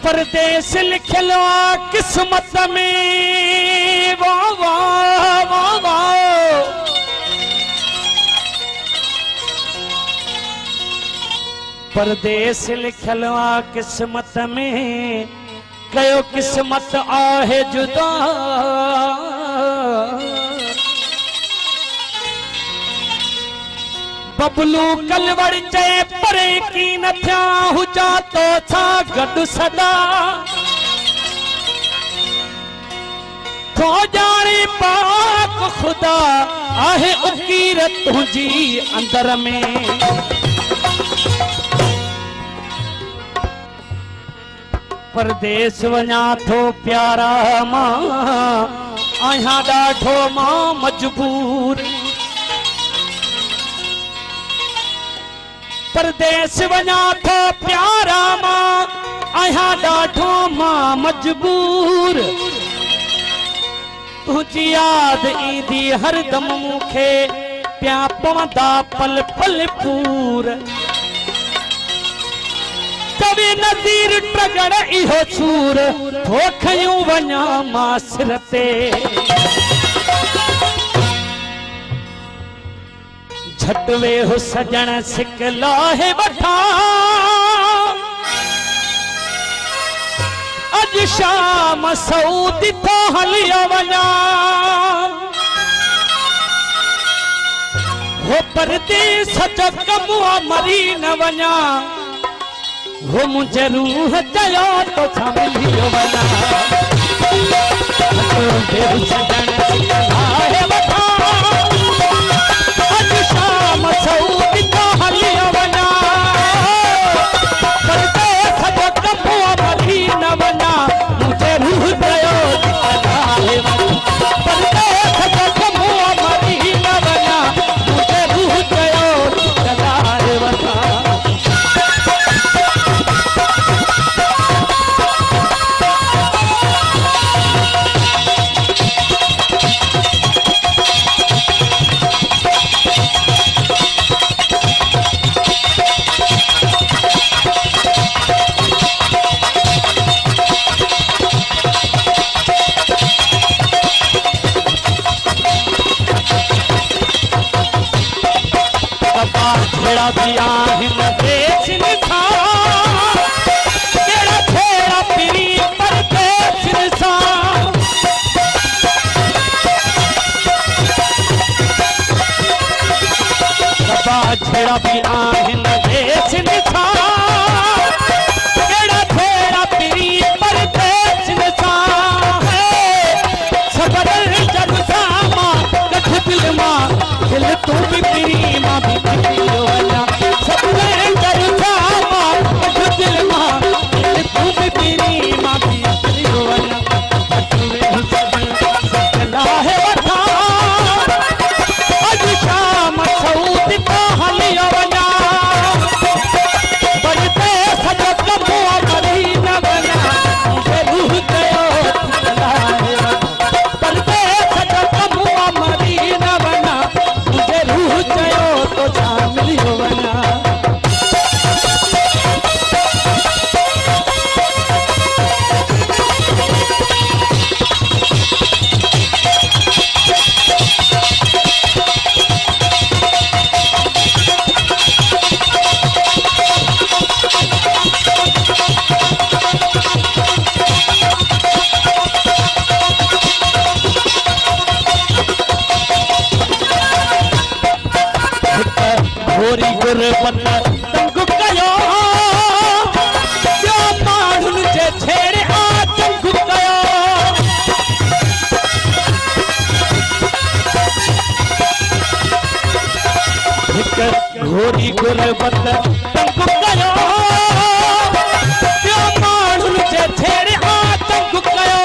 परदेस लिखलो किस्मत में वाह वाह वाह वाह। परदेस लिखलो किस्मत में कयो किस्मत आहे जुदा। बबलू कलवड़ चए परे की न थिया हुजा तो छा गॾु सदा। तो जाने पाक खुदा आहे उकीर तुझी अंदर में। परदेस वञा थो प्यारा मां आहियां ॾाढो मां मजबूर। परदेस वञा थो प्यारा मां आहियां ॾाढो मां मजबूर। तुझी याद ईंदी हरदम मूंखे पिया पवंदा पल पल पूर। कवि नज़ीर टगड़ इहो सूर थो खयूं वञा मां सिर ते। झट वेहो सजण सिक लाहे वठा अज शाम सऊदी थो हलियो वञा। हो परदेस जो कमु मरी न वञा। हो मुझे रूह चयो तो छा मिलियो वञा। वेहो सजण सिक लाहे वठा अज शाम सऊदी थो हलियो वञा। परदेस जो कमु मरी न वञा। मुझे रूह चयो लाहे वञा। परदेस जो कमु मरी न वञा। मुझे रूह चयो लाहे वञा। भेड़ा भी आहिन बेचन था केड़ा भेड़ा पिरी पर बेचन सा। भेड़ा भी आहिन बेचन था केड़ा भेड़ा पिरी पर बेचन सा। सबर जब सामा कठ दिल मां दिल तू भी पिरी मां भी पिरी वञा। सबर जब सामा कठ दिल मां दिल तू भी पिरी मां भी पिरी वञा। वेहो सजण लाहे वठा अज शाम सऊदी थो हलियो वञा। परदेस जो कमु मरी न वञा। मुझे रूह चयो लाहे वञा। परदेस जो कमु मरी न वञा। मुझे रूह चयो तो छा मिलियो वञा। घोरी गुरबत तंग कयो ॿियो माण्हुनि जे छेड़े आतंक कयो। हिक घोरी गुरबत तंग कयो ॿियो माण्हुनि जे छेड़े आतंक कयो।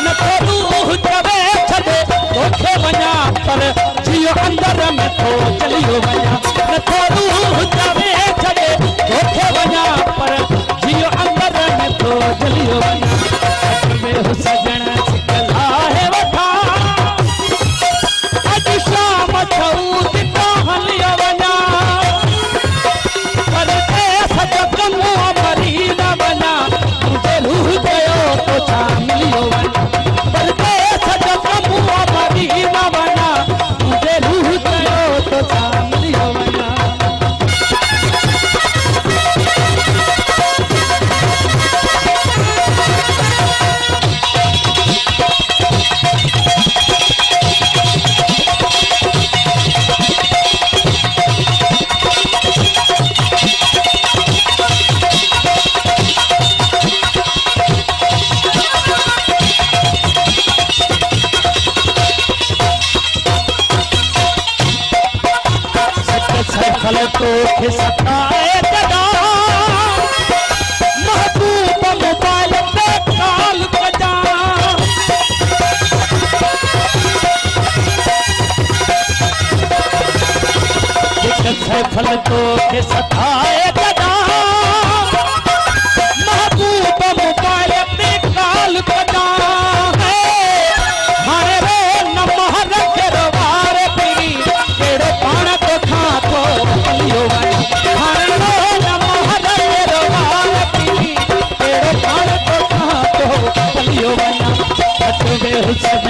न तो रूह चवे छॾे तोखे वञा पर जियो अंदर में थो चलियो वञा। न तो रूह चवे छॾे तोखे वञा पर जियो अंदर में थो चलियो वञा। वेहो सजण सिक लाहे वठा अज शाम सऊदी थो हलियो वञा। परदेस जो कमु मरी न तोखे सताए जदा महबूब मोबाइल पे कॉल कजा सैफल तोखे सताए जदा महबूब मोबाइल पे कॉल कजा हाणे रो नमहर केरवार पीरी केड़े पाण तो खां तो पलियो वञ हाणे रो नमहर केरवार पीरी केड़े पाण तो खां तो पलियो वञ अच वे हुस्न